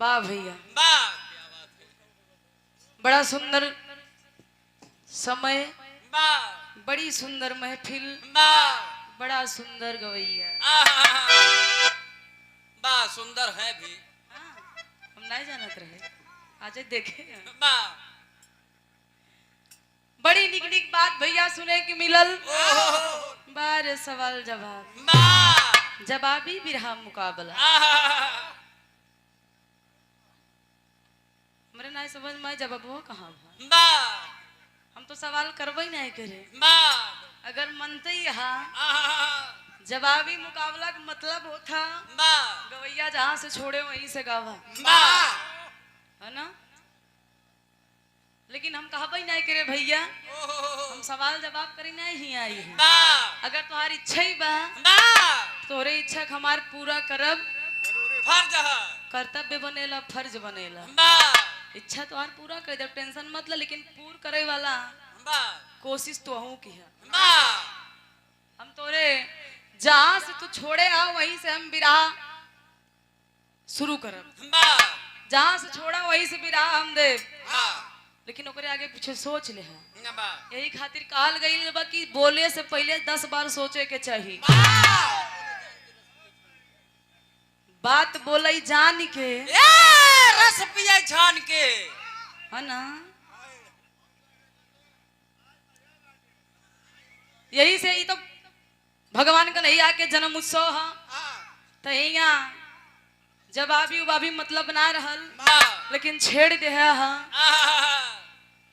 वाह भैया, बड़ा सुंदर समय, बड़ी सुंदर महफिल, बड़ा सुंदर गवैया। बा सुंदर है भी। हम नहीं जानत रहे, आज देखे बड़ी निक निक बात भैया सुने की मिलल। बार सवाल जवाब, जवाबी बिरहा मुकाबला। मेरे नहीं समझ में जवाब वो कहाँ भा? हम तो सवाल करवे नहीं करे। अगर मनते यहाँ जवाबी मुकाबला का मतलब होता गवैया जहाँ से छोड़े वहीं से गावा, है ना? लेकिन हम कहबे नहीं करे भैया, हम सवाल जवाब करे नहीं ही आई है। अगर तुम्हारी इच्छा ही बा तोरे इच्छा हमार पूरा करब, फर्ज है, कर्तव्य बनेला, फर्ज बनेला। इच्छा तो हर पूरा कर दे, टेंशन मत ले, लेकिन पूर करे वाला कोशिश तो हूँ की है। हम तोरे जहाँ से तू छोड़े आओ वहीं से हम बिरहा शुरू करब, जहाँ से छोड़ा वहीं से बिरहा हम दे। लेकिन ओकरे आगे पीछे सोच ले है, यही खातिर कहल गई बा कि बोले से पहले 10 बार सोचे के चाहिए। बात बोले जान के, रस पिया छान के, है ना? यही से ही तो भगवान का नहीं आके जन्म उत्सव है, तो यहाँ जवाबी उबाबी मतलब ना रहल, लेकिन छेड़ दे है।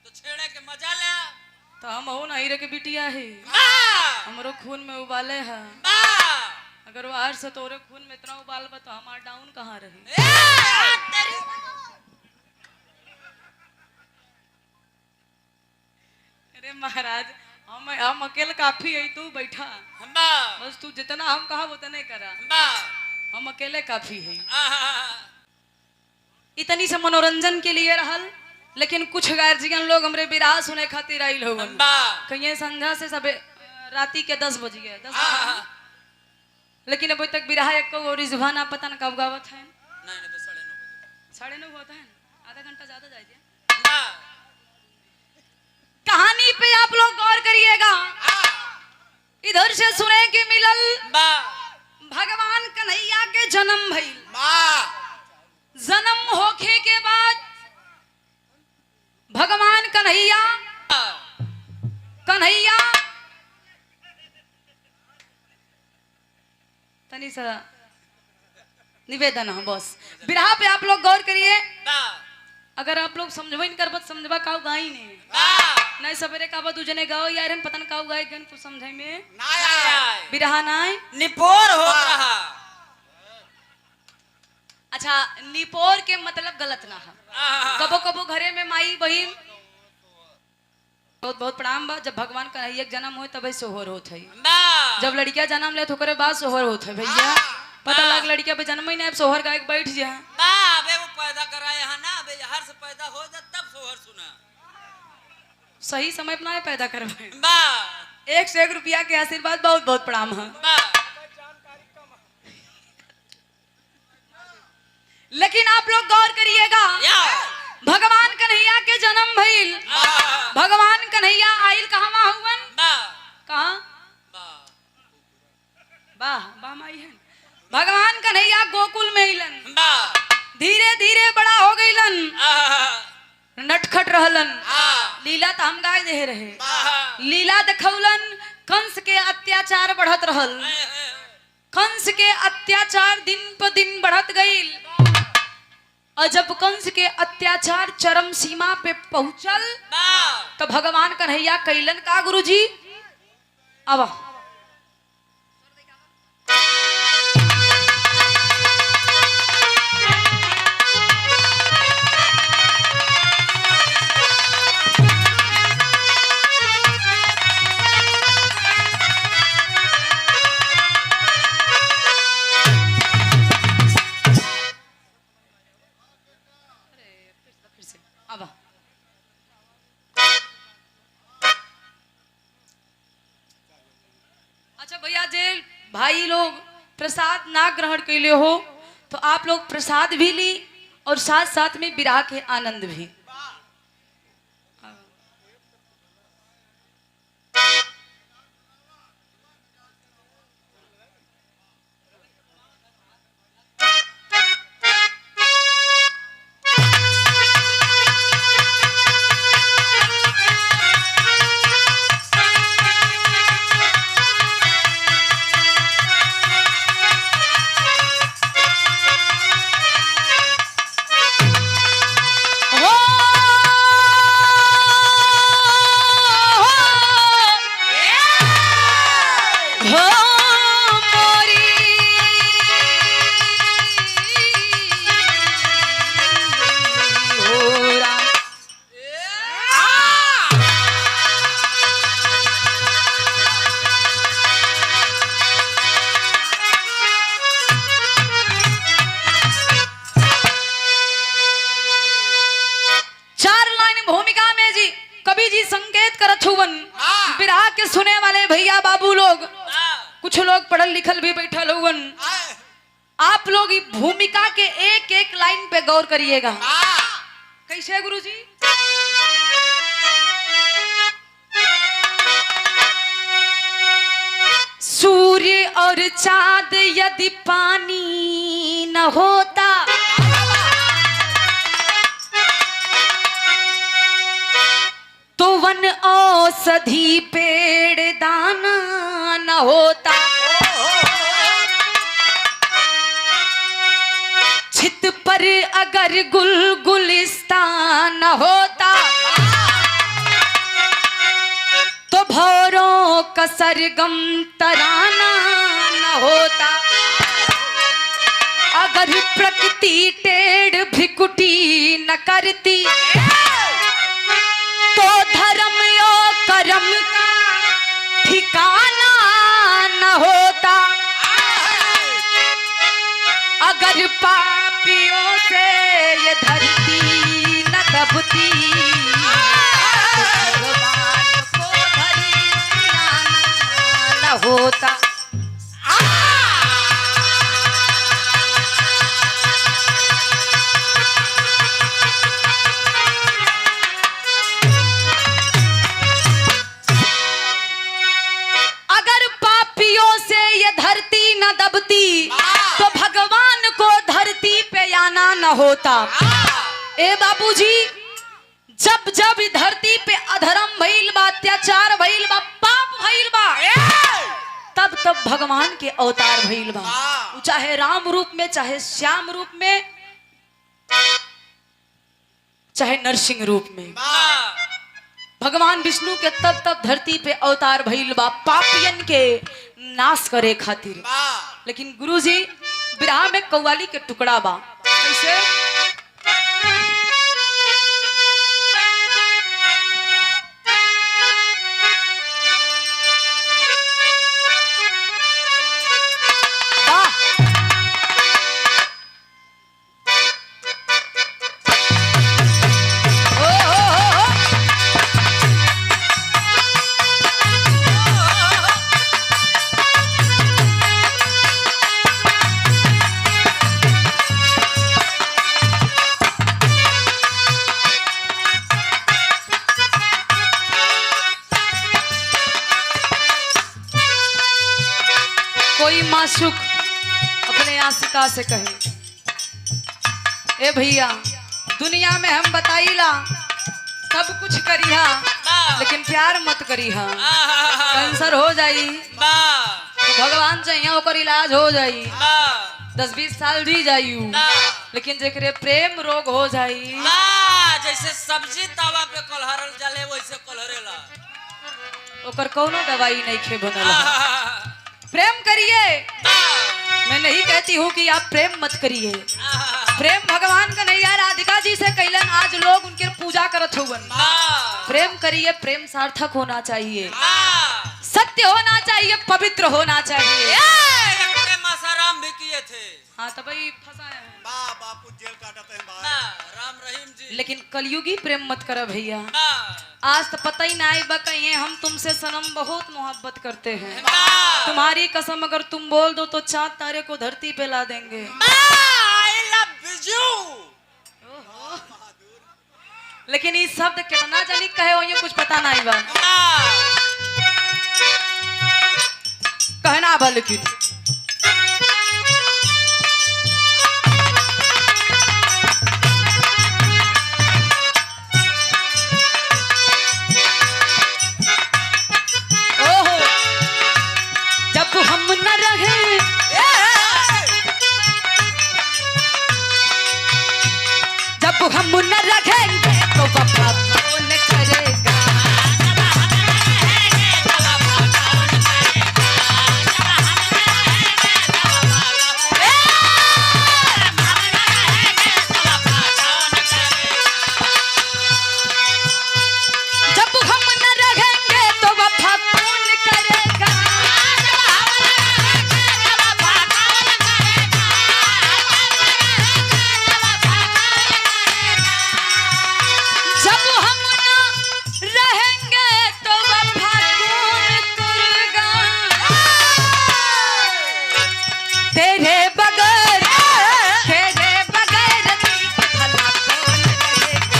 तो छेड़े के मजा ले। तो हम हो नहीं रे के बिटिया है, हमरो खून में उबाले है। अगर वो आर से तोरे खून में इतना उबाल बा तो हमार डाउन कहाँ रही? अरे महाराज, हम अकेले काफी है, तू बैठा बस, तू जितना हम कहा उतना करा, हम अकेले काफी है। इतनी से मनोरंजन के लिए रहल, लेकिन कुछ गार्जियन लोग हमरे बिरहा सुने खातिर आइल हो, कहीं संध्या से सब राती के 10 बज गए, 10 लेकिन अभी तक बिरहा एक को रिजवान आप पता न कब गावत है। नहीं तो 9:30 9:30 होता है, आधा घंटा ज्यादा जाए। कहानी पे आप लोग गौर करिएगा, इधर से सुने की मिलल भगवान कन्हैया के जन्म भइल। जन्म होखे के बाद भगवान कन्हैया तनी सा निवेदन है बस, बिरहा पे आप लोग गौर करिए। अगर आप लोग समझबे नहीं करबत समझबा काऊ गाई नहीं सवेरे का बा दूजने गाओ यार पतन काऊ गाय गन कुछ समझे में बिरहा नाय निपोर हो रहा। अच्छा, निपोर के मतलब गलत ना है। कबो कबो घरे में माई बहिन बहुत बहुत प्रणाम बा, जब भगवान का एक जन्म हो तब सोहर होत है। जब लड़किया जन्म ले तो करे बाद सोहर होत है भैया, पता लग लड़किया पे जन्म ही नहीं, अब सोहर गाय बैठ जा बे वो पैदा कराए है ना, बे हर से पैदा हो जा तब सोहर सुना, सही समय पर ना पैदा करवाए। 1 से 1 रुपया के आशीर्वाद बहुत बहुत प्रणाम है। लेकिन आप लोग गौर करिएगा, भगवान कन्हैया के जन्म भइल, भगवान कन्हैया आइल कहाँ हुवन, कहाँ वाह माई है। भगवान कन्हैया गोकुल में अइलन, धीरे धीरे बड़ा हो गइलन, नटखट रहलन। लीला तो हम गाय दे रहे, लीला दिखौलन, कंस के अत्याचार बढ़त रहल, कंस के अत्याचार दिन पर दिन बढ़त गइल। और जब कंस के अत्याचार चरम सीमा पे पहुंचल तो भगवान कन्हैया कैलन का गुरुजी, अब भाई लोग प्रसाद ना ग्रहण कैले हो तो आप लोग प्रसाद भी ली और साथ साथ में विराह के आनंद भी। कवि जी संकेत करत हुवन विराह के सुने वाले भैया बाबू लोग, कुछ लोग पढ़ल लिखल भी बैठल हुवन। आप लोग इस भूमिका के एक एक लाइन पे गौर करिएगा। कैसे गुरुजी? सूर्य और चांद यदि पानी न होता तो वन औषधि पेड़ दाना न होता, छित पर अगर गुलगुलिस्तान न होता तो भौरों का सरगम तराना न होता, अगर प्रकृति टेढ़ भ्रिकुटी न करती तो धर्म और कर्म का ठिकाना न होता, अगर पापियों से ये धरती न दबती भगवान को धरती न होता। तो भगवान को धरती पे आना न होता। ए बाबूजी, जब जब धरती पे अधर्म भइल बा, अत्याचार भइल बा, पाप भइल बा, तब तब भगवान के अवतार भइल बा। चाहे राम रूप में, चाहे श्याम रूप में, चाहे नरसिंह रूप में, भगवान विष्णु के तब तब धरती पे अवतार भइल बा पापियन के नाश करे खातिर। लेकिन गुरुजी, विराह में कव्वाली के टुकड़ा बा। कैसे? कोई माशूक अपने आशिका से कहे, ए भैया, दुनिया में हम बताइला सब कुछ करिहा, लेकिन प्यार मत करिहा, कैंसर हो जाई तो भगवान चाहिए ओकर इलाज हो जाई, 10-20 साल जी जाई, लेकिन जेकरे प्रेम रोग हो जाई, जैसे सब्जी तवा पे कलहरल जाले वैसे कलहरेला, ओकर कोनो दवाई नहीं खे बनल। प्रेम करिए, मैं नहीं कहती हूँ कि आप प्रेम मत करिए। प्रेम भगवान का नहीं, राधिका जी से कैलन, आज लोग उनके पूजा करत हुवन। प्रेम करिए, प्रेम सार्थक होना चाहिए, सत्य होना चाहिए, पवित्र होना चाहिए। काम भी किए थे। हाँ तो भाई फंसाए हैं। वाह बापू जेल काटते हैं ना भाई। राम रहीम जी। लेकिन कलयुगी प्रेम मत करो भैया। हाँ, आज तो पता ही ना आई बा कहीं हम तुमसे सनम बहुत मोहब्बत करते हैं। हाँ, तुम्हारी कसम अगर तुम बोल दो तो चांद तारे को धरती पे ला देंगे। I love you। लेकिन इस शब्द कितना जनी कहे हो ये कुछ पता नहीं बा। हाँ, कहना बा लेकिन ओहो जब हम न रहे जब हम न रहेंगे तो वफा कौन करेगा। जब हम न रहेंगे तो वफा कौन करेगा। जब हम न रहेंगे तो वफा कौन करेगा। तेरे बगैर भला कौन रहेगा।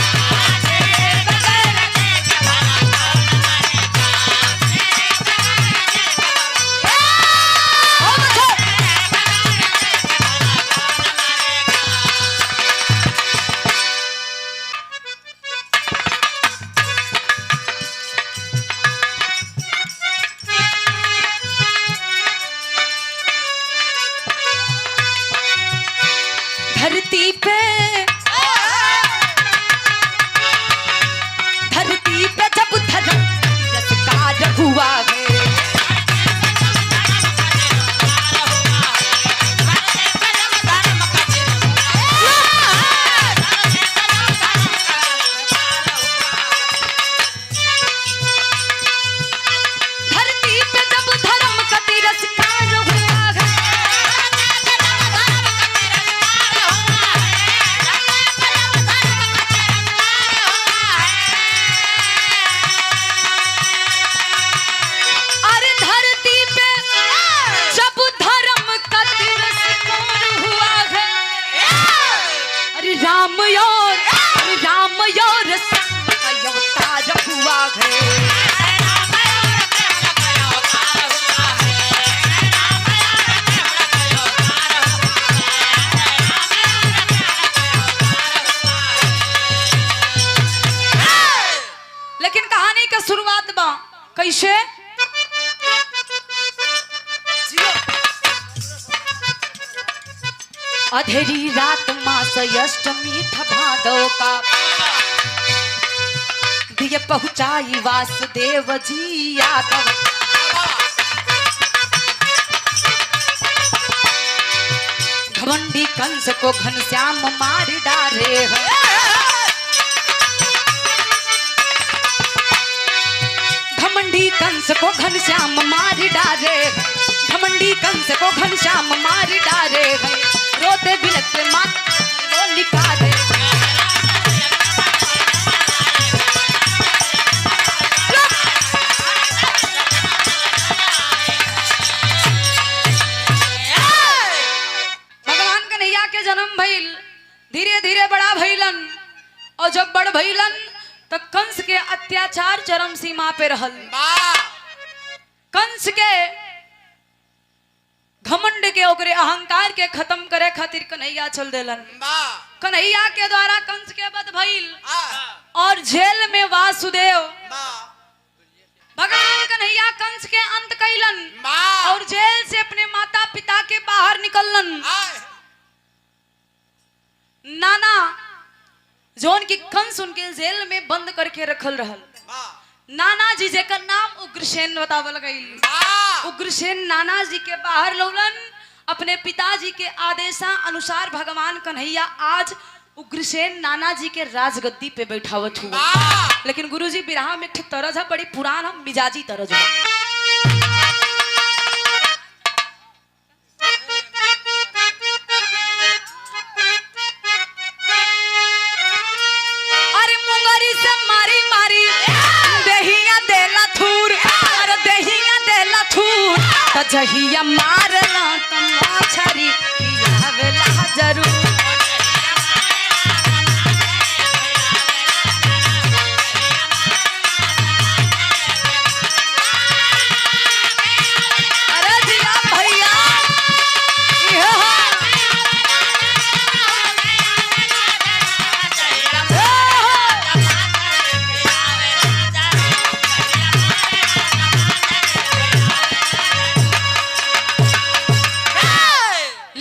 तेरे बगैर ओ मुझे धरती पे जब धर्म तिरस्कार हुआ है। धरती पे जब धर्म का तिरस्कार हुआ है। अरे धरती पे जब धर्म का तिरस्कार हुआ है। अरे राम और संत का अवतार हुआ है। लेकिन कहानी का शुरुआत बा कैसे। अधेरी रात मास अष्टमी था भादव का दिए पहुंचाई वासुदेव जी यादव। घमंडी कंस को घनश्याम मार डाले हैं। घमंडी कंस को घनश्याम मार डाले हैं। घमंडी कंस को घनश्याम मार डाले हैं। रोते बिलखते मात को निकाले। भगवान कन्हैया के जन्म भइल धीरे धीरे बड़ा भइलन और जब बड़ भइलन तो कंस के अत्याचार चरम सीमा पे रहल। कंस के घमंड के ओकरे अहंकार के खत्म करे खातिर कन्हैया चल देलन। कन्हैया के द्वारा कंस के वध भइल और जेल में वासुदेव भगवान कन्हैया कंस के अंत कैलन और जेल से अपने माता पिता के बाहर निकलन। नाना जोन की कंस उनके जेल में बंद करके रखल रहल। नाना जी जेकर नाम उग्रसेन बतावल गईल। उग्रसेन नाना जी के बाहर लौलन। अपने पिताजी के आदेशा अनुसार भगवान कन्हैया आज उग्रसेन नाना जी के राजगद्दी पे बैठावत हुआ। लेकिन गुरुजी बिरहा में एक तरज है बड़ी पुरान हम मिजाजी तरज हुआ। जहिया मारला तुम मछरी खियावेला जरूर। अरे जिया भैया ये हो।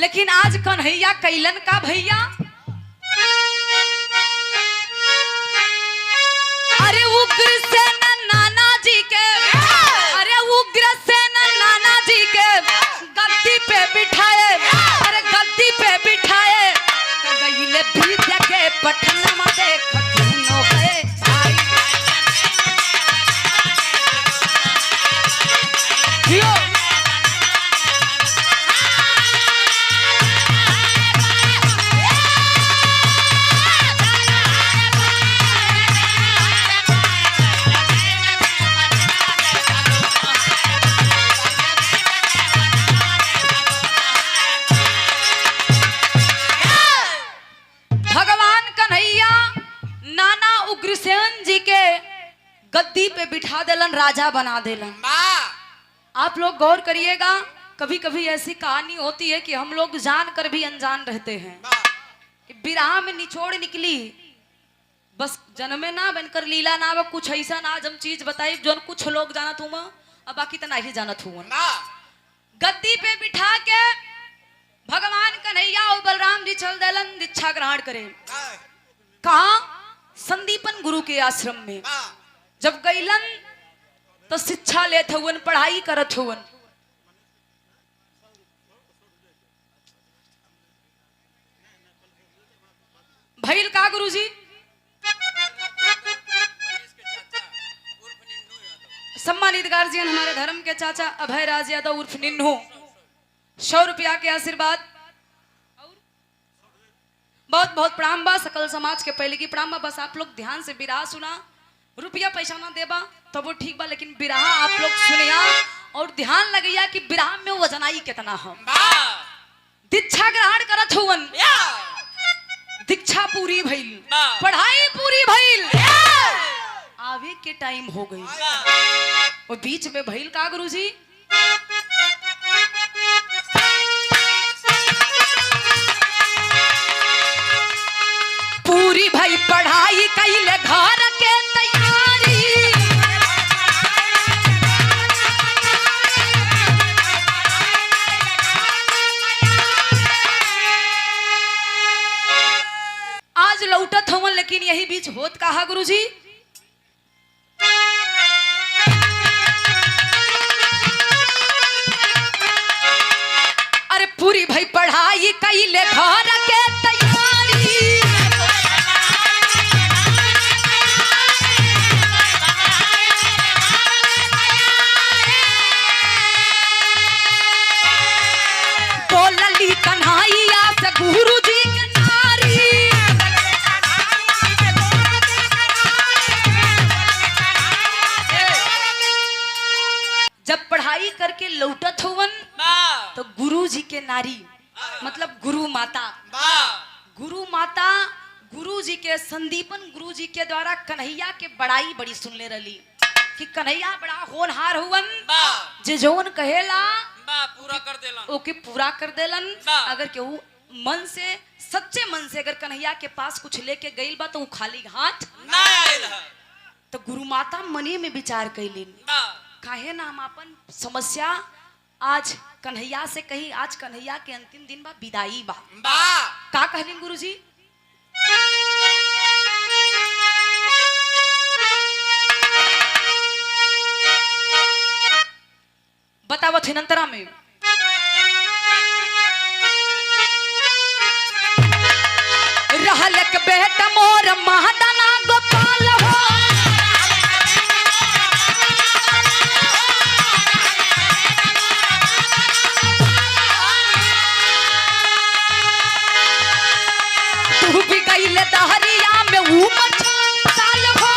लेकिन आज कन्हैया कैलन का भैया, अरे उग्रसेन नाना जी के, अरे उग्रसेन नाना जी के गद्दी पे बिठाए, अरे गद्दी पे बिठाए तो गईले विद्या के पठनमा देख तीनों है भाई। जियो उग्रसेन जी के गद्दी पे बिठा देलन, राजा बना देलन। आप लोग गौर करिएगा, कभी कभी ऐसी कहानी होती है कि हम लोग जान कर भी अनजान रहते हैं कि बिरहा में निचोड़ निकली, बस जन्मे ना बनकर लीला ना बा, कुछ ऐसा ना आज हम चीज बताई जो कुछ लोग जानत हुआ अब बाकी तो नहीं जानत हुआ। गद्दी पे बिठा के भगवान कन्हैया और बलराम जी चल देलन दीक्षा ग्रहण करे। कहा? संदीपन गुरु के आश्रम में। जब गईलन तो शिक्षा लेत हुवन, पढ़ाई करत हुवन। भइल का गुरुजी? सम्मानित गार्जियन हमारे धर्म के चाचा अभय राज यादव उर्फ निन्नू, 100 रुपया के आशीर्वाद। बहुत बहुत प्रणाम बा, सकल समाज के पहले की प्रणाम बा। बस आप लोग ध्यान से बिरहा सुना, रुपया पैसा ना देबा तो वो ठीक बा, लेकिन बिरहा आप लोग सुनिया और ध्यान लगैया कि बिरहा में वजनाई कितना हम। दीक्षा ग्रहण करत हुवन, दीक्षा पूरी भइल, पढ़ाई पूरी भइल, आवे के टाइम हो गई। और बीच में भइल का गुरुजी? पूरी भाई पढ़ाई कैले घर के तैयारी, आज लौटत हवन, लेकिन यही बीच होत कहा गुरुजी? अरे पूरी भाई पढ़ाई कैले घर के तैयारी, बोलली कन्हैया से गुरु जी के नारी। जब पढ़ाई करके लौटत हुवन तो गुरु जी के नारी मतलब गुरु माता, गुरु माता गुरु जी के संदीपन गुरु जी के द्वारा कन्हैया के बड़ाई बड़ी सुनले रही कि कन्हैया बड़ा होनहार हुवन, जे जौन कहेला पूरा कर देलन, ओके पूरा कर देलन। अगर केहू मन से सच्चे मन से अगर कन्हैया के पास कुछ लेके गइल बा तो वो खाली हाथ ना आइल है। तो गुरु माता मने में विचार कैलिन, काहे ना हम अपन समस्या आज कन्हैया से कही। आज कन्हैया के अंतिम दिन बा, विदाई बा। का कहलिन गुरुजी? बतावत हिन अंतरा में रहल एक बेटा मोर महादाना गोपाल हो, तू भी गईले दहरिया में उमर साल हो।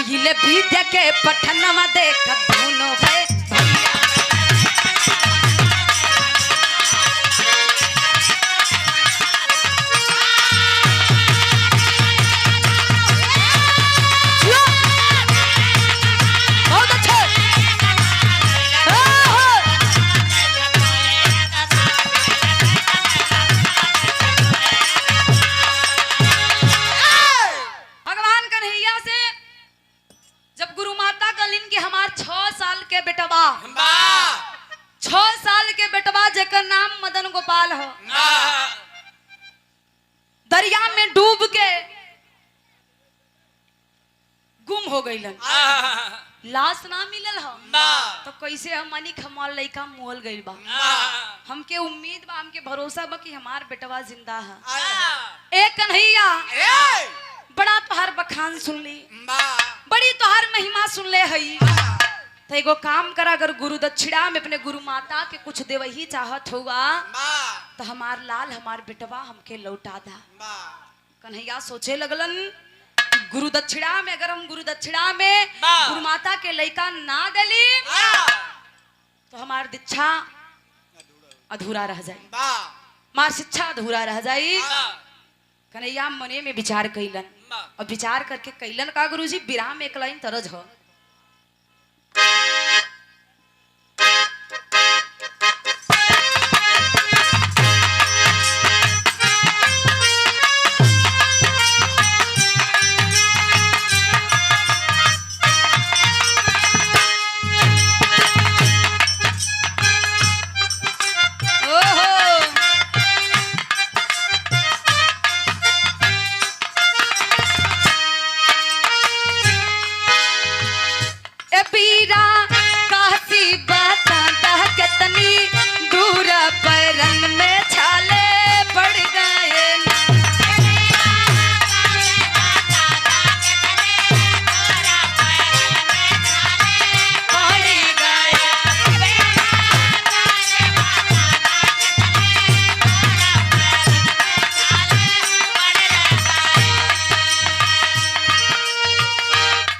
कहिले विद्या के पठनवा देख दोनों है भैया। बहुत अच्छे। भगवान कन्हैया से जब गुरु माता कहलिन कि हमार 6 साल के बेटवा 6 साल के बेटवा जेकर नाम मदन गोपाल हो दरिया में डूब के गुम हो गईलन, लाश ना मिलल हो तो कैसे हम मानी हमार लइका मोल गइल बा। हमके उम्मीद बा, हमके भरोसा बा कि हमार बेटवा जिंदा है। ए कन्हैया बड़ा तोहार बखान सुन ली, बड़ी तोहार महिमा सुन ले हई। तो एगो काम करा, अगर गुरु दक्षिणा में अपने गुरु माता के कुछ देवही चाहत हुआ तो हमार लाल हमार बेटवा हमके लौटा दा। कन्हैया सोचे लगलन कि गुरु दक्षिणा में, अगर हम गुरु दक्षिणा में गुरु माता के लइका ना देली तो हमार दीक्षा अधूरा रह जाई, हमार शिक्षा अधूरा रह जाई। कन्हैया मने में विचार कैलन और विचार करके कैलन का गुरुजी विराम एक लाइन तरज हो।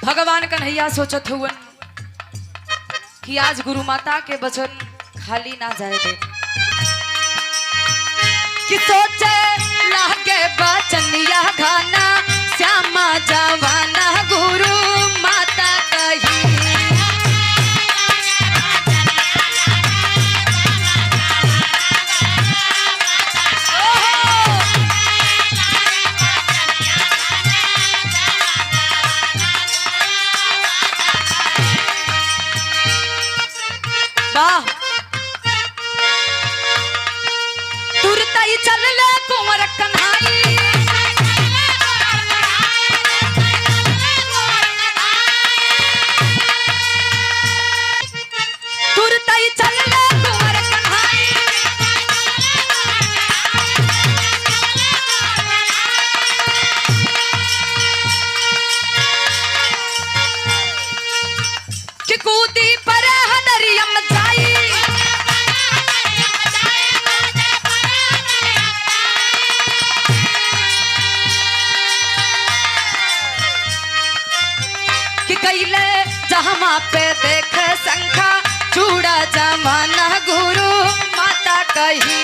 भगवान कन्हैया सोचत हुवन कि आज गुरु माता के वचन खाली ना जाए दे, कि सोचे लागे बचनिया गाना श्यामा जवाना गुरु माता कही। वाह तुरतई चल ले कुंवर कन्हाई, तुरतई चल ले कुंवर कन्हाई। कि कूदी पर हदरियम जाई, कि कैले जहाँ पे देख शंखा चूड़ा जमाना गुरु माता कही।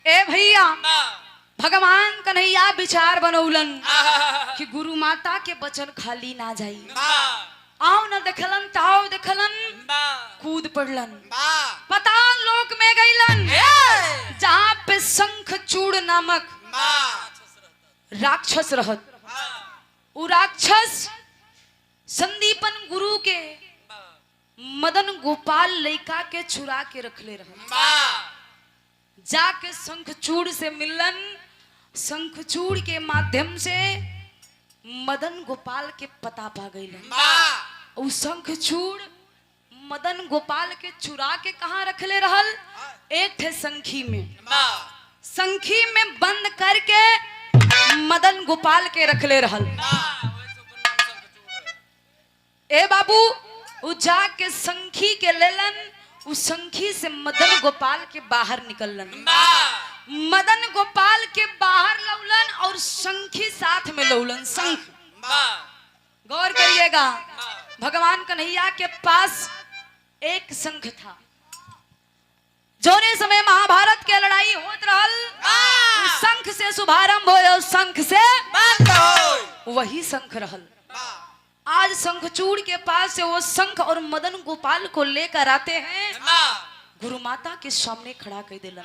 ए भैया भगवान कन्हैया विचार बनौलन कि गुरु माता के वचन खाली ना जाई। आओ न देखलन ताव देखलन, कूद पड़लन, पताल लोक में गईलन जहाँ पे शंख चूड़ नामक राक्षस रहत। उ राक्षस संदीपन गुरु के मदन गोपाल लइका के चुरा के रखले रहत। जाके शंखचूड़ से मिलन, शंखचूड़ के माध्यम से मदन गोपाल के पता पा गई। शंखचूड़ मदन गोपाल के चुरा के कहाँ रखले रहल? एक थे संखी में, संखी में बंद करके मदन गोपाल के रखले रहल। ए बाबू उ जाके संखी के लेलन, उस संखी से मदन गोपाल के बाहर निकलन। मदन गोपाल के बाहर लौलन और संखी साथ में लौलन। संख गौर करिएगा, भगवान कन्हैया के पास एक संख था। जोने समय महाभारत के लड़ाई होत रहल, उस शंख से शुभारंभ हो, शंख से वही शंख रहल। आज शंखचूड़ के पास से वो शंख और मदन गोपाल को लेकर आते हैं, गुरु माता के सामने खड़ा कर दिलन।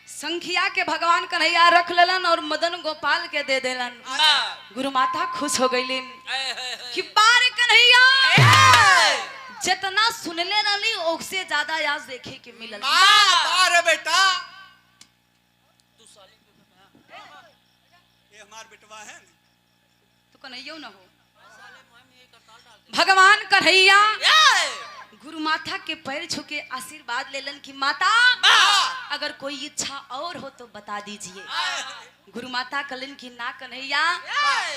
संखिया के भगवान कन्हैया रख लेलन और मदन गोपाल के दे देलन। गुरु माता खुश हो गईलिन कि बार कन्हैया जितना सुनले रही उससे ज्यादा आज देखे के मिलल। बेटा ये हमार बेटवा है तो कन्हैया न हो। भगवान कन्हैया गुरु माता के पैर छू के आशीर्वाद लेलन कि माता अगर कोई इच्छा और हो तो बता दीजिए। गुरु माता कहलन कि ना कन्हैया,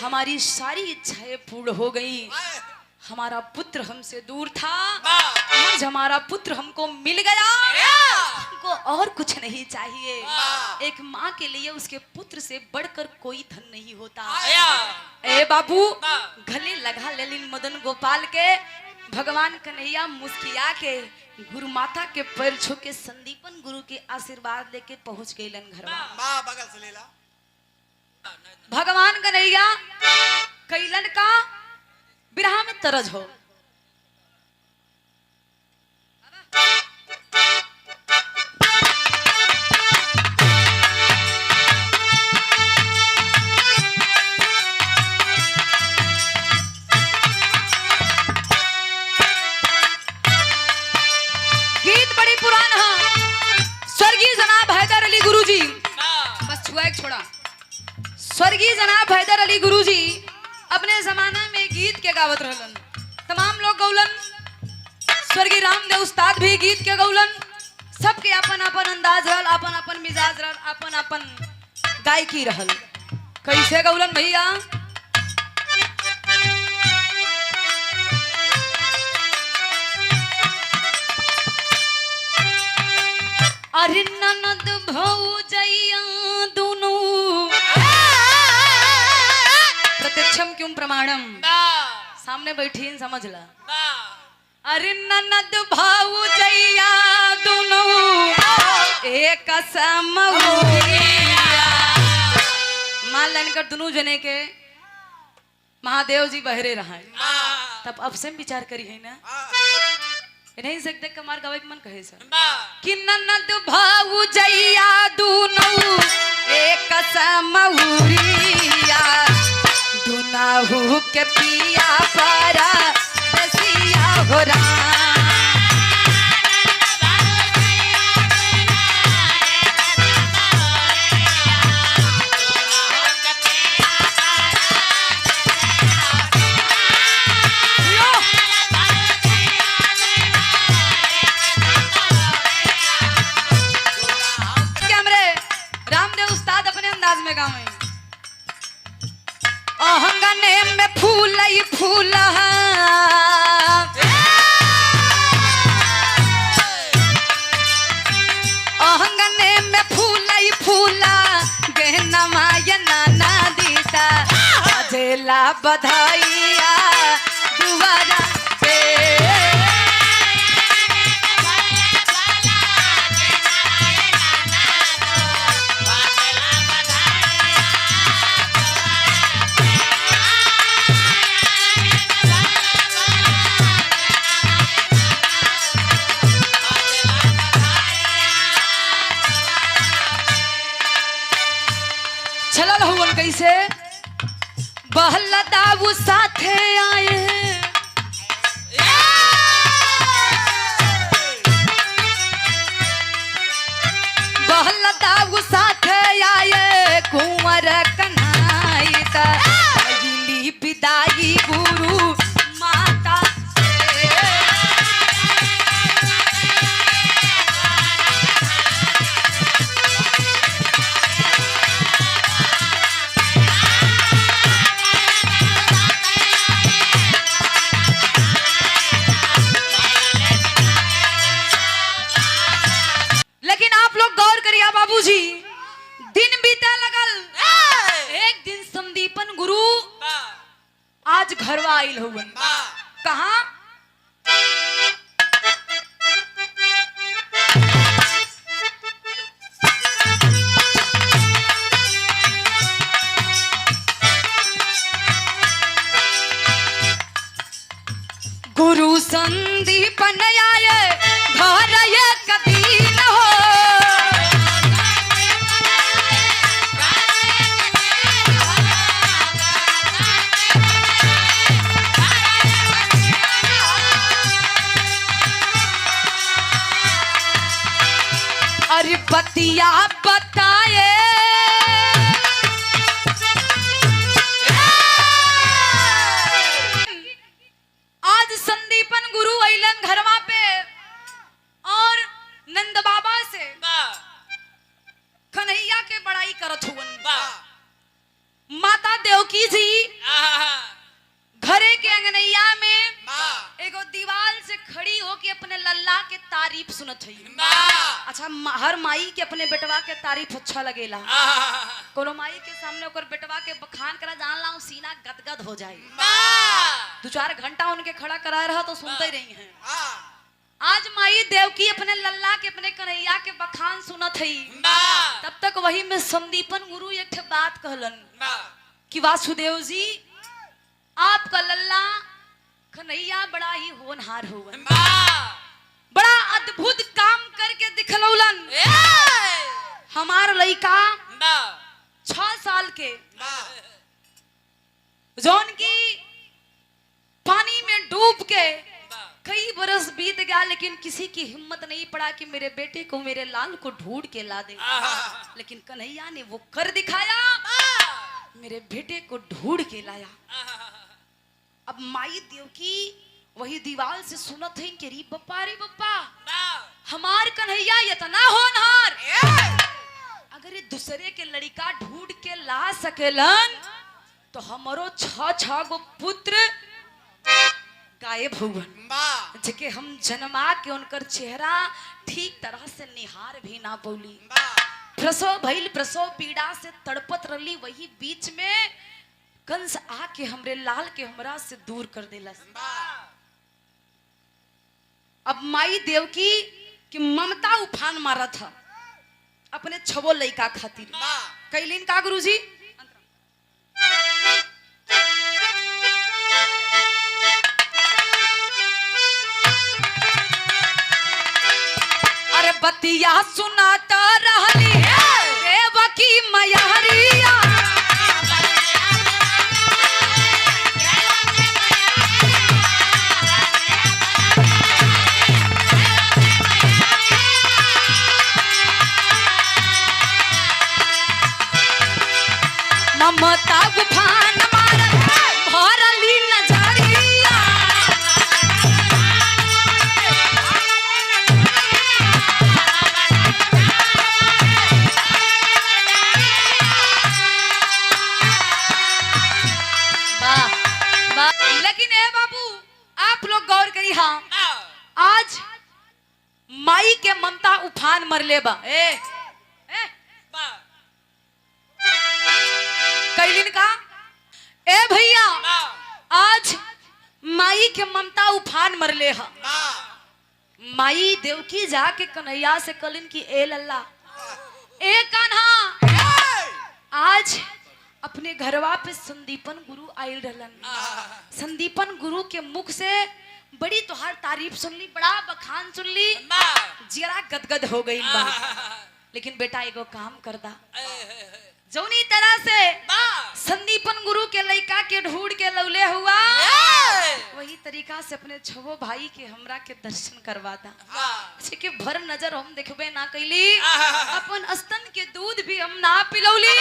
हमारी सारी इच्छाएं पूर्ण हो गई। हमारा पुत्र हमसे दूर था, आज हमारा पुत्र हमको मिल गया, हमको और कुछ नहीं चाहिए। एक माँ के लिए उसके पुत्र से बढ़कर कोई धन नहीं होता। ए बाबू गले लगा लेलिन मदन गोपाल के। भगवान कन्हैया मुस्किया के गुरु माता के पैर छू के संदीपन गुरु के आशीर्वाद लेके पहुंच गईलन घर में। बगल से लेला। भगवान कन्हैया कैलन का बिरहा में तरज हो। गीत बड़ी पुरान है, स्वर्गीय जनाब हैदर अली गुरुजी, बस छुआ एक छोड़ा। स्वर्गीय जनाब हैदर अली गुरुजी अपने जमाना में गीत के गावत रहलन, तमाम लोग गौलन। स्वर्गीय रामदेव उस्ताद भी गीत के गौलन। सबके अपन अपन अंदाज रहल, अपन अपन मिजाज रहल, अपन अपन गायकी रहल। कैसे गौलन भैया? अरे ननद भौजैया दोनों प्रत्यक्षम क्यों प्रमाणम, सामने बैठी समझ ला। अरे ननद भौजैया दोनों एक मान लन कर दोनों जने के महादेव जी बहरे रहा, तब अब से विचार करी है ना। नहीं सकते कमार गवे मन कहे सर कि ननद भौजैया दोनों एक समहुरिया, दुनाहु के पिया पारा रसिया हो राम। रामदेव उस्ताद अपने अंदाज में गावे। अहंगने में फूल ही फूल, अहंगने में फूल ही फूल, गहना मायना ना दीता, बजेला बधाइया दुआरा पे। चलल हुवन कैसे बहलदाऊ साथे आए, बहलदाऊ साथे आए, कुंवर कन्हाई ता पहली विदाई गुरु माता से। गुरु संदीपन आए घर एक दिन हो। अरे बतिया बताए आज संदीपन गुरु अइलन घरवा पे और नंद बाबा से कन्हैया के बड़ाई करत हुवन। माता देवकी जी घरे के अंगनैया में एगो दीवाल से खड़ी होके अपने लल्ला के तारीफ सुनत है। अच्छा हर माई के अपने बेटवा के तारीफ अच्छा लगेला। कोनो माई के सामने ओकर बेटवा के बखान करा जान ला सीना गदगद हो जाए। 2-4 घंटा उनके खड़ा कराए रहा तो सुनते ही रही हैं। आज माई देवकी अपने लल्ला के अपने कन्हैया के बखान सुनत है। तब तक वही में संदीपन गुरु एक ठे बात कहलन कि वासुदेव जी आपका लल्ला कन्हैया बड़ा ही होनहार हुआ, बड़ा अद्भुत काम करके दिखलौलन। हमार लड़का 6 साल के जौन की पानी में डूब के कई बरस बीत गया, लेकिन किसी की हिम्मत नहीं पड़ा कि मेरे बेटे को मेरे लाल को ढूंढ के ला दे। लेकिन कन्हैया ने वो कर दिखाया, मेरे बेटे को ढूंढ के लाया। अब माई देवकी वही दीवाल से सुनत है कि रे बप्पा हमार कन्हैया इतना होनहार, अगर ये दूसरे के लड़का ढूंढ के ला सकेलन तो हमारो 6 गो पुत्र गायब हुवन, जेके हम जन्मा के उनकर चेहरा ठीक तरह से निहार भी ना पौली। प्रसव भइल, प्रसव पीड़ा से तड़पत रही, वही बीच में कंस आके हमरे लाल के हमरा से दूर कर देलस। अब माई देवकी की ममता उफान मारा था अपने 6 लड़का खातिर। कैलिन का गुरुजी अरे बतिया सुनाता रहली देवकी मैहरिया। ममता गुफान मारा भरली नजरिया। लेकिन ए बाबू आप लोग गौर करी, हाँ आज माई के ममता उफान मरले बा। कैलिन का ए भैया आज माई के ममता उफान मरले हा। माई देवकी जाके कन्हैया से कलिन की ए लल्ला ए कान्हा आज अपने घरवा पे संदीपन गुरु आयल रहलन। संदीपन गुरु के मुख से बड़ी तोहार तारीफ सुनली, बड़ा बखान सुनली, जरा गदगद हो गई बा। लेकिन बेटा एगो काम करदा, जौनी तरह से संदीपन गुरु के लड़का के ढूंढ के लौले हुआ, वही तरीका से अपने 6 भाई के हमरा के दर्शन करवा दा। के भर नजर हम देखबे ना कैली, अपन स्तन के दूध भी हम ना पिलौली।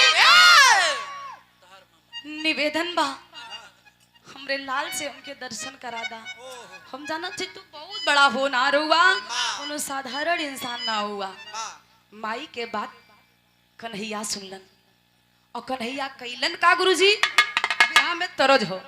निवेदन बा हमरे लाल से हमके दर्शन करा दा। हम जाना थे तू बहुत बड़ा होनहार हुआ, कोनो साधारण इंसान ना हुआ। माई के बात कन्हैया सुनलन और कन्हैया कैलन का गुरुजी बिहार में तरज हो।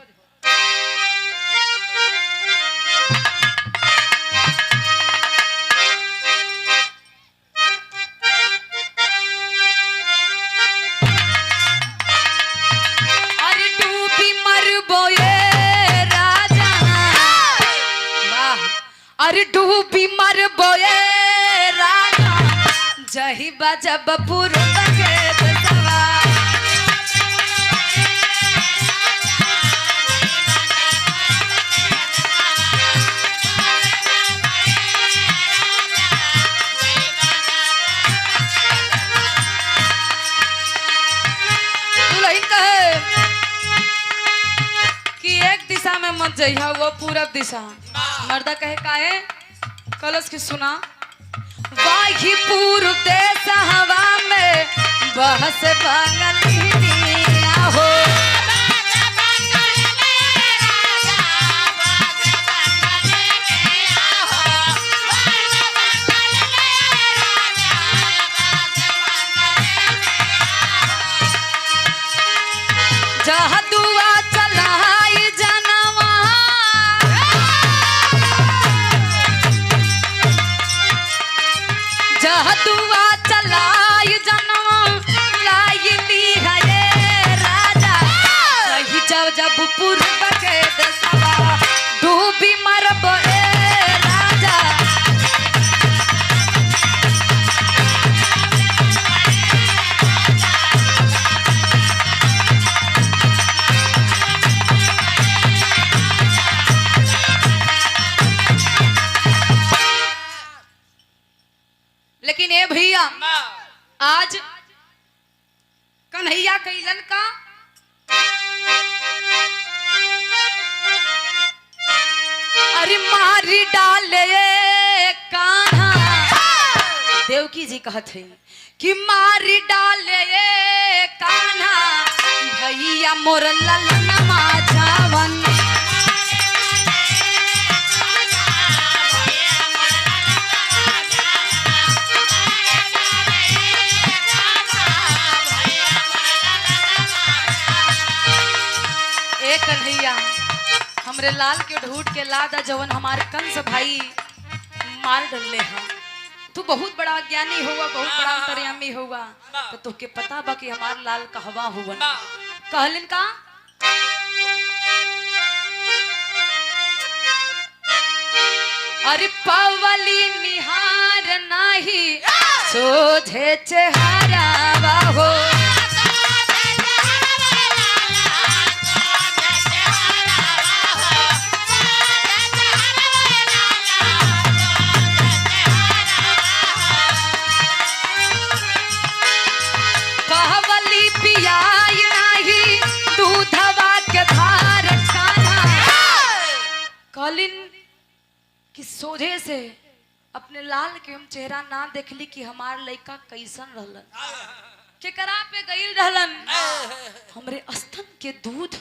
अरे डूबी मरबो ये राजा, वाह, अरे डूबी मरबो ये राजा, जही बजब पूर्व के दसवा। पूरब दिशा। मर्दा कहे काहे कलश की सुना, वाही पूर्व देश हवा में बहस बंगलिया हो। जहाँ दुआ चलाई जनवा, जहाँ दुआ चलाई जनवा लाई ली है ये राजा। रही जब पूर्व के देशवा डूबी मरब ए राजा। लेकिन ए भैया आज कन्हैया कैलन का अरे मारी डाले कान्हा। देवकी जी कहत है कि मारी डाले कान्हा भैया मोर ललनमा जावन। कन्हैया हमरे लाल के ढूंढ के लादा जवन हमारे कंस भाई मार डले हा। तू बहुत बड़ा ज्ञानी हुआ, बहुत बड़ा अंतर्यामी हुआ, तो तुके पता बा कि हमार लाल कहवा हुवन। कहलिन का अरे पवली निहार नाही सोझे चेहरा हो। कि सोझे से अपने लाल के हम चेहरा ना देखली कि हमार लड़का कैसन रहलन, केकरा पे गईल रहलन। हमरे स्तन के दूध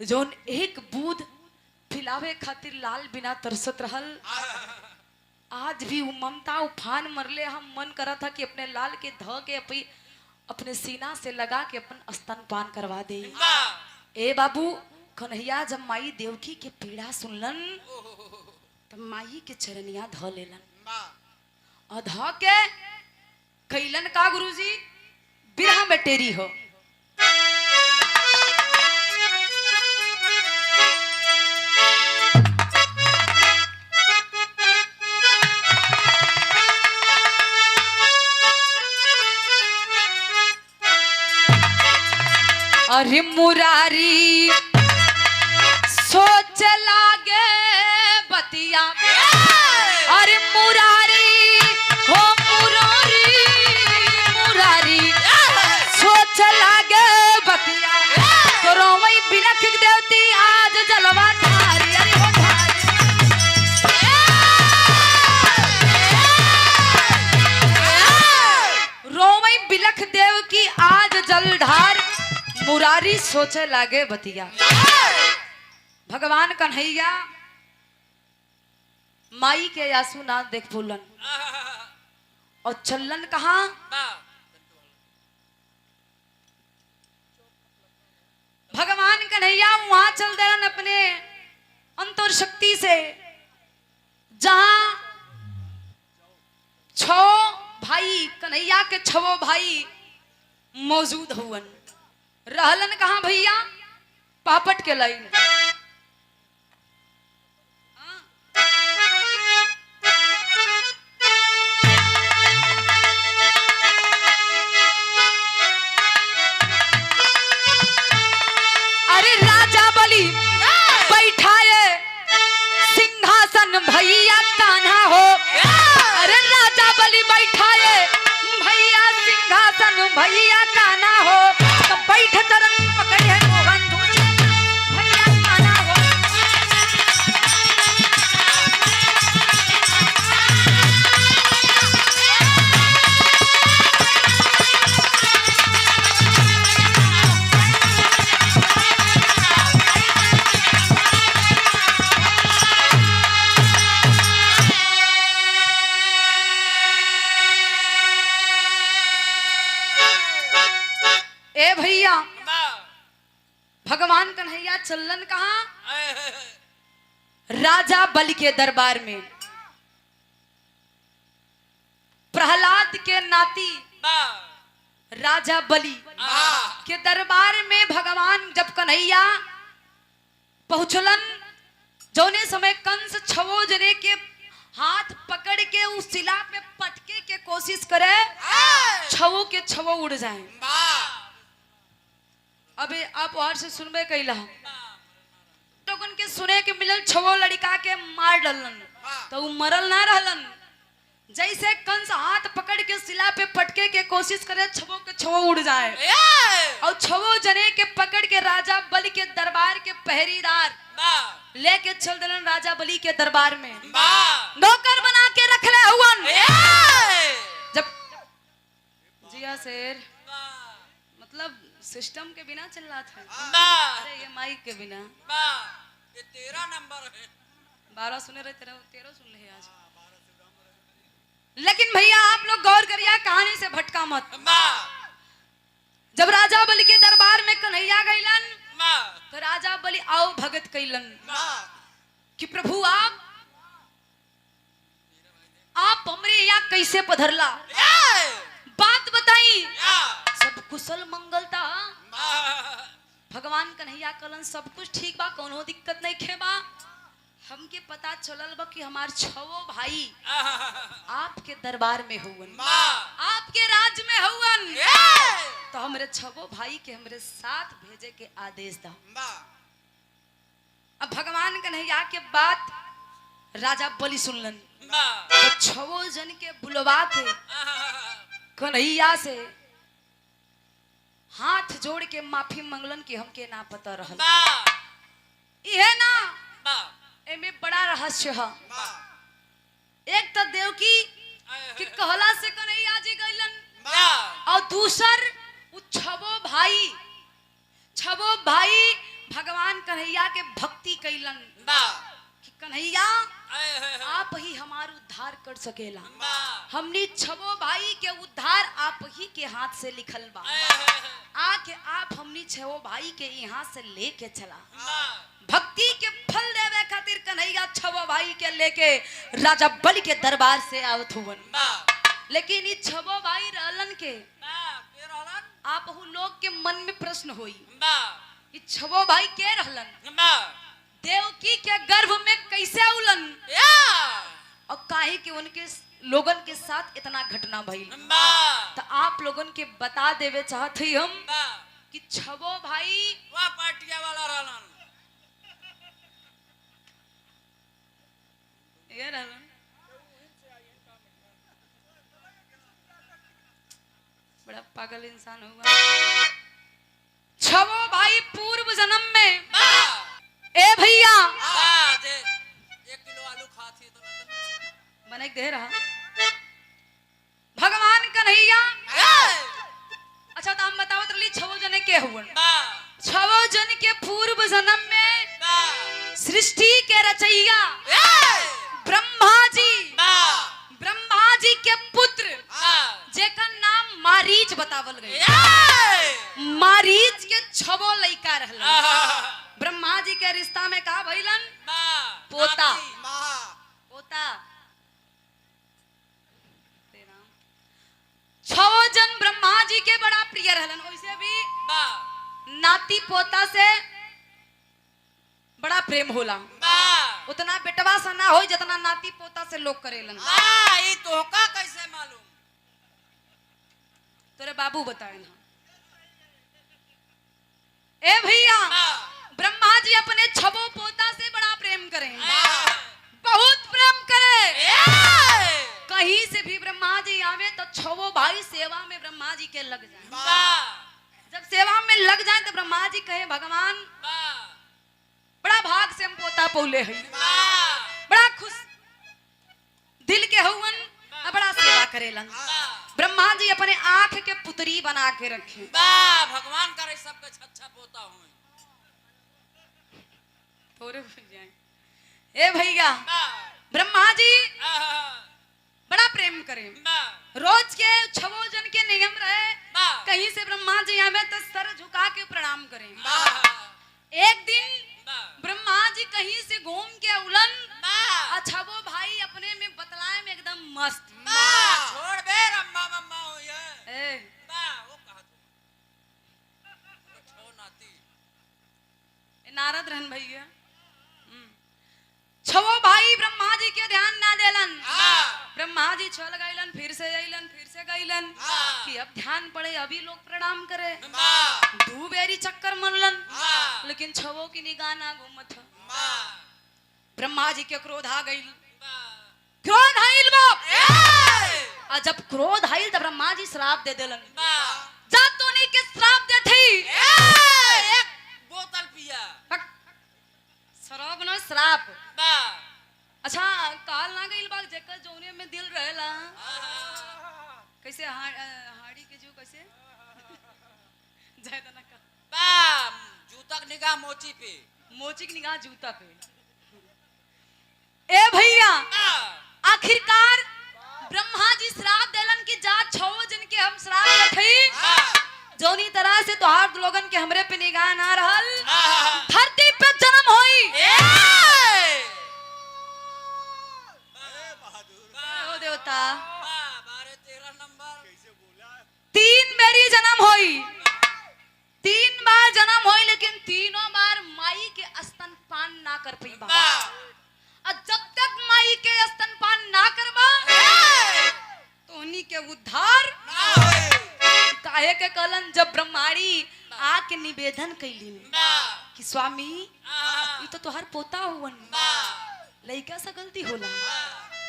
जोन एक बूंद पिलावे खातिर लाल बिना तरसत रहल। आज भी वो ममता उफान मरले। हम मन करा था कि अपने लाल के ध के अपने सीना से लगा के अपन स्तनपान करवा दे। ए बाबू कन्हैया जब माई देवकी के पीड़ा सुनलन तब माई के चरनिया ध लेलन और ध के कैलन का गुरुजी बिरहा में टेरी हो। अरे मुरारी सोच लागे बतिया, अरे मुरारी हो मुरारी, मुरारी सोच लागे बतिया। तो रोवई बिलख देवती आज जलवा धारी। अरे हो धारी रोवई बिलख देव की आज जलधार। मुरारी सोचे लागे बतिया। भगवान कन्हैया माई के आंसू ना देख भूलन और चलन कहा भगवान कन्हैया वहां चल देन अपने अंतर शक्ति से जहां 6 भाई कन्हैया के 6 भाई मौजूद हुवन। रहलन कहा भैया पापट के लाइन। अरे राजा बलि बैठाए सिंहासन भैया कान्हा हो। अरे राजा बलि बैठाए भैया सिंहासन भैया कान्हा हो। तो बैठ चरण पकड़े मोहन भैया कान्हा हो। कन्हैया चलन कहा राजा बलि के दरबार में। प्रहलाद के नाती राजा बलि के दरबार में भगवान जब कन्हैया पहुंचलन, जौने समय कंस छवो जने के हाथ पकड़ के उस शिला पे पटके के कोशिश करे, छवो के छवो उड़ जाए। अबे आप और से सुनबे कैला लोगन के सुने के मिलल छवो लड़का के मार डलन, तो वो मरल ना रहलन। जैसे कंस हाथ पकड़ के शिला पे पटके के कोशिश करे, छवो के छवो उड़ जाए और छवो जने के पकड़ के राजा बलि के दरबार के पहरेदार लेके चल दिलन राजा बलि के दरबार में। नौकर बना के रख ले हुवन। जब जिया शेर मतलब सिस्टम के बिना चल रहा था, अरे ये माइक के बिना। ये 13 नंबर है, 12 सुने रहे, 13 सुन रहे आज। लेकिन भैया आप लोग गौर करिए, कहानी से भटका मत। जब राजा बलि के दरबार में कन्हैया गइलन, तो राजा बलि आओ भगत कैलन कि प्रभु आप हमरे यहाँ कैसे पधरला, बात बताई। सब कुशल मंगल था। भगवान कन्हैया कलन सब कुछ ठीक बा, कोनो दिक्कत नहीं खेबा। हमके पता चलल बा कि हमार छवो भाई आपके दरबार में हुवन, आपके राज में हुवन, तो हमरे छवो भाई के हमरे साथ भेजे के आदेश दा। अब भगवान कन्हैया के बात राजा बलि सुनलन, तो छवो जन के बुलवा के कन्हैया से हाथ जोड़ के माफी मंगलन कि हमके ना पता रहल। इहे ना एमे बड़ा रहस्य है। एक तो देवकी कि कहला से कन्हैया जी गइलन, और दूसर छबो भाई भगवान कन्हैया के भक्ति कैलन कि कन्हैया आप ही हमार उद्धार कर सकेला। हमनी छबो भाई के उद्धार आप ही के हाथ से लिखल बा। आके आप हमनी छबो भाई के यहाँ से लेके चला। भक्ति के फल देवे खातिर कन्हैया छबो भाई के लेके राजा बलि के दरबार से आवत हुवन। लेकिन ये छबो भाई रहलन के आप लोग के मन में प्रश्न होई, ये छबो भाई के रहलन, देवकी के गर्भ में कैसे उलन, और काहे कि उनके लोगन के साथ इतना घटना भइल। तो आप लोगन के बता देवे चाहत हई हम कि छबो भाई वह पार्टिया वाला रहलन, ये रहलन। बड़ा पागल इंसान हुआ। छबो भाई पूर्व जन्म में ए भैया 1 किलो आलू खाती तो बने दे रहा भगवान कन्हैया। अच्छा तो हम बताओ तो छवो जने के हुवन। छवो जन के पूर्व जन्म में सृष्टि के रचैया ब्रह्मा जी के पुत्र जेकर नाम मारीच बतावल गए। मारीच के छवो लइका रहलन। ब्रह्मा जी के रिश्ता में का भइलन, पोता। छवो जन ब्रह्मा जी के बड़ा प्रिय रहलन। वैसे भी नाती पोता से बड़ा प्रेम होला, उतना बेटवा सा ना हो जितना नाती पोता से लोग करेलन। ये तोहका कैसे मालूम, तोरे बाबू बताए ना। ए भैया ब्रह्मा जी अपने छबो पोता से बड़ा प्रेम करें, बहुत प्रेम करे। कहीं से भी ब्रह्मा जी आवे तो छवो भाई सेवा में ब्रह्मा जी के लग जाए। जब सेवा में लग जाए तो ब्रह्मा जी कहे भगवान बड़ा भाग से हम पोता पौले हैं, बड़ा खुश दिल के हुवन, बड़ा सेवा करेलन। ब्रह्मा जी अपने आंख के पुतरी बना के रखे। भगवान करे सबके अच्छा पोता हुए। ए भैया ब्रह्मा जी बड़ा प्रेम करे। रोज के छवो जन के नियम रहे, कहीं से ब्रह्मा जी आवे तो सर झुका के प्रणाम करें। एक दिन ब्रह्मा जी कहीं से घूम के उलन। अच्छा वो भाई अपने में बतलाए में एकदम मस्त। छोड़ बे रम्मा मम्मा हो ये ए, वो कहा तू छो नाती नारद रहन भैया। छवो भाई ब्रह्मा जी के ध्यान ना देलन। ब्रह्मा जी चल गईलन, फिर से गईलन कि अब ध्यान पड़े, अभी लोग प्रणाम करे। दू बेरी चक्कर मनलन, लेकिन छवो की निगाह ना घूमत। ब्रह्मा जी के क्रोध आ गईल। क्रोध आइल बाप। और जब क्रोध आइल तब ब्रह्मा जी श्राप दे देलन। जा तो नहीं के श्राप दे थी। एक बोतल पिया शराब ना श्राप। अच्छा काल ना गईल बाग जेकर जौने में दिल रहेला। कैसे हाड़ी के जो कैसे ज्यादा ना का जूता की निगाह मोची पे, मोची की निगाह जूता पे। ए भैया आखिरकार ब्रह्मा जी श्राप देलन कि जा छो जन के हम श्राप देथई। जौनी तरह से तोहार लोगन के हमरे पे निगाह ना रहल, धरती पे जन्म होई। ओ देवता 12-13 नंबर कैसे बोला? 3 मेरी जन्म होई, 3 बार जन्म होई, लेकिन तीनों बार माई के स्तनपान ना कर पई बा। और जब तक माई के स्तनपान ना करबा तो उन्हीं के उद्धार काहे के कलन। जब ब्रह्माणी आके निवेदन कैली कि स्वामी ये तो तोहार पोता हुवन, लइका से गलती होला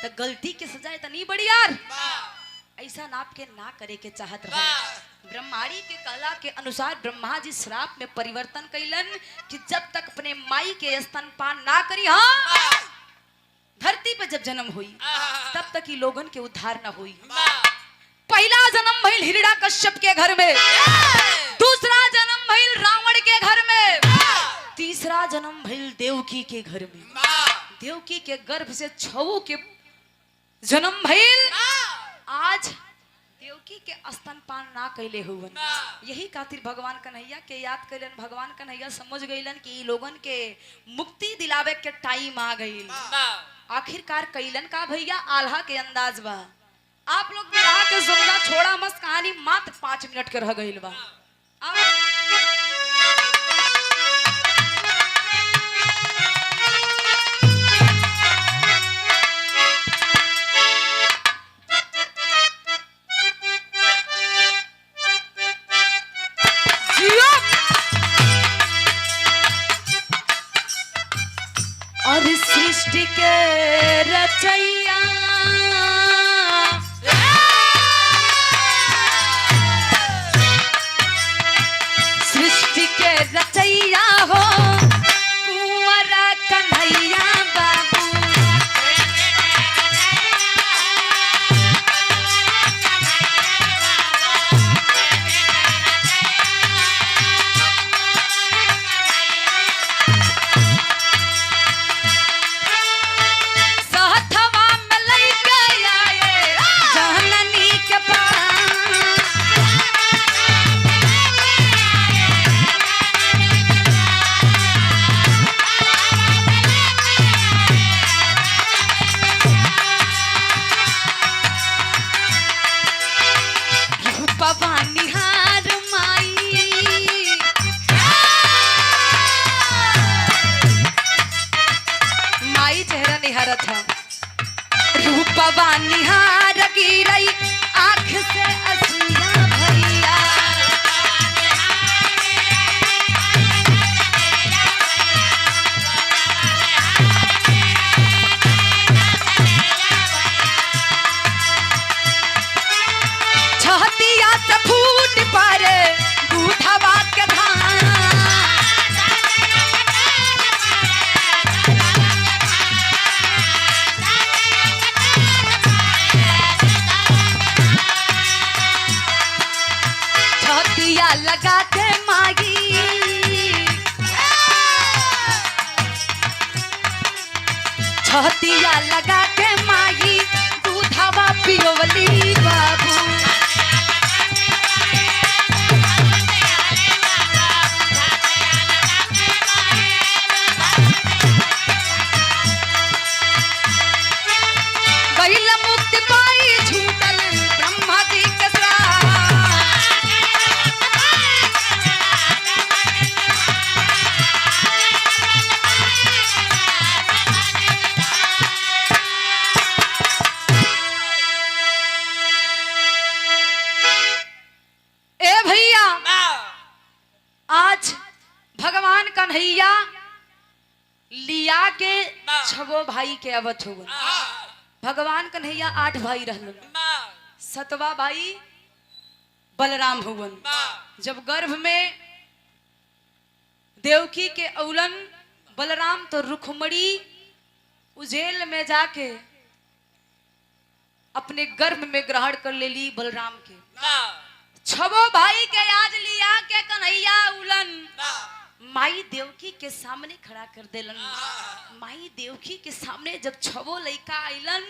तो गलती के सजा इतनी बड़ी यार, ऐसा नाप के ना करे के चाहत रहे। ब्रह्माणी के कला के अनुसार ब्रह्मा जी श्राप में परिवर्तन कैलन कि जब तक अपने माई के स्तनपान ना करी, हाँ धरती पे जब जन्म हुई तब तक ही लोगन के उद्धार न हुई। पहला जन्म भइल हिरण्यकश्यप के घर में, दूसरा जन्म भइल रावण के घर में, तीसरा जन्म भइल देवकी के घर में। देवकी के गर्भ से छवो के जन्म भइल। आज देवकी के स्तनपान ना कैले हुवन, यही खातिर भगवान कन्हैया के याद कैलन। भगवान कन्हैया समझ गईलन कि लोगन के मुक्ति दिलावे के टाइम आ गईल। आखिरकार कैलन का भैया आल्हा के अंदाज बा। आप लोग बिरहा के सुनना, छोड़ा मस्त कहानी मात्र 5 मिनट के रह गईल बा। और सृष्टि के रचैया सृष्टि के रचैया हो कुंवरा कन्हैया बाबू। रूपवा निहार गिरई आँख से असिया भैया। छहतिया से फूट पड़े दूधवा के धान। लगा के मागी छतिया लगा के मागी दूधवा पियोवली बाबू। छवो भाई के अवत हुआ। भगवान कन्हैया 8 भाई रहलन। सतवा भाई बलराम हुवन। जब गर्भ में देवकी के औलन बलराम तो रुखमणी उजेल में जाके अपने गर्भ में ग्रहण कर ले ली बलराम के। छवो भाई के आज लिया के कन्हैया उलन माई देवकी के सामने खड़ा कर देलन। माई देवकी के सामने जब छवो लइका आइलन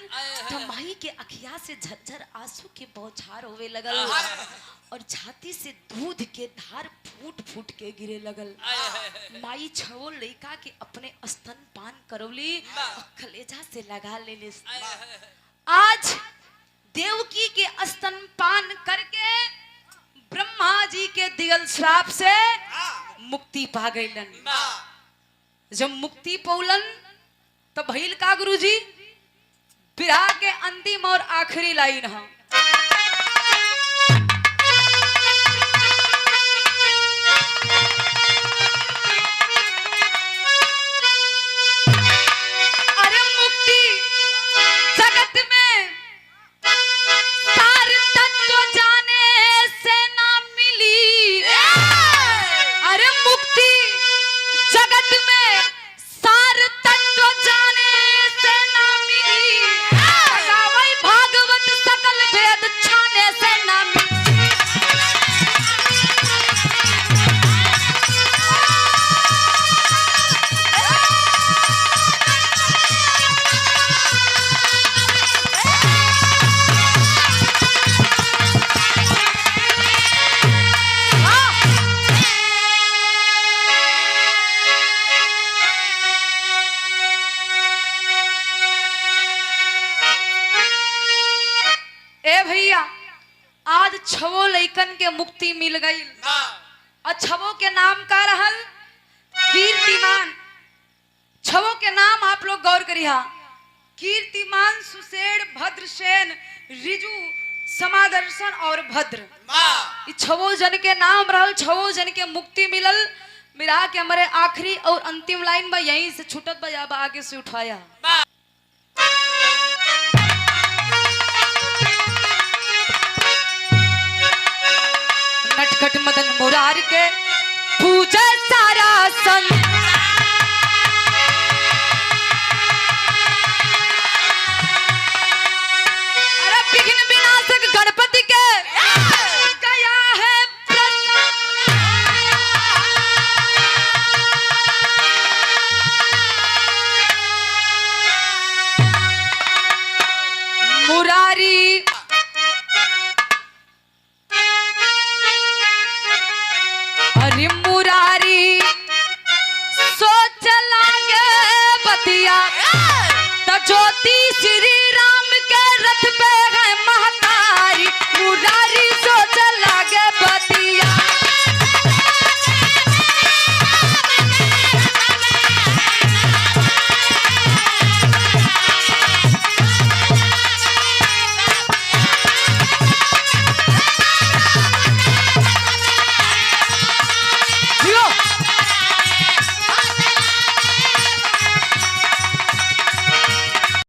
तो माई के अखिया से झरझर आंसू के बौछार होवे लगल और छाती से दूध के धार फूट फूट के गिरे लगल। माई छवो लइका के अपने स्तनपान करौली और कलेजा से लगा ले। आज देवकी के स्तनपान करके ब्रह्मा जी के दियल श्राप से मुक्ति पा गईलन। जब मुक्ति पौलन तो भइल का गुरुजी विरह के अंतिम और आखिरी लाइन है। अरे मुक्ति जगत में सार तत्व जाने से ना मिली। अरे मुक्ति जगत में सार तत्व जाने से ना मिली। गावई भागवत सकल वेद छाने से ना मिली। ए भैया आज छवो लइकन के मुक्ति मिल गई और छवो के नाम का रहल कीर्तिमान। छवो के नाम आप लोग गौर करिहा। कीर्तिमान, सुसेड़, भद्रसेन, रिजु, समादर्शन और भद्र। ई छवो जन के नाम रहल। छवो जन के मुक्ति मिलल। मिला के हमारे आखिरी और अंतिम लाइन में यहीं से छूटत बा, अब आगे से उठाया। नटखट मदन मुरार के पूजा सारा सन। अरे विघ्न विनाशक गणपति के गया है मुरारी मुरारी सोच लागे बतिया तो ज्योति श्री राम के रथ पे है महतारी। मुरारी